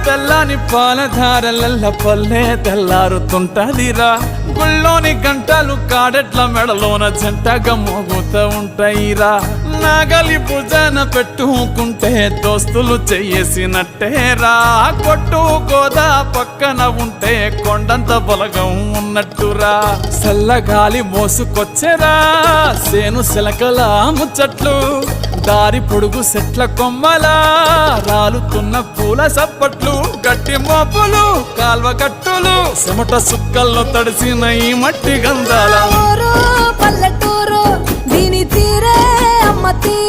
తెల్లని పాలధారలల్ల పల్లె తెల్లారుతుంటదిరా గుళ్ళోని గంటలు కాడెట్ల మెడలోన జంటగా మోగుతూ ఉంటాయిరా నాగలి భుజాన పెట్టుకుంటే దోస్తులు చెయ్యేసినట్టేరా కొట్టు గోదా పక్కన ఉంటే కొండంత బలగం ఉన్నట్టురా చల్లగాలి మోసుకొచ్చెరా సేను శిలకల ముచ్చట్లు దారి పొడుగు చెట్ల కొమ్మలా రాలుతున్న పూల సప్పట్లు గట్టి మోపులు కాల్వ కట్టులు చెమట సుక్కల్లో తడిసిన ఈ మట్టి గంధాల పల్లెటూరు దీని తీరే అమ్మ తీరే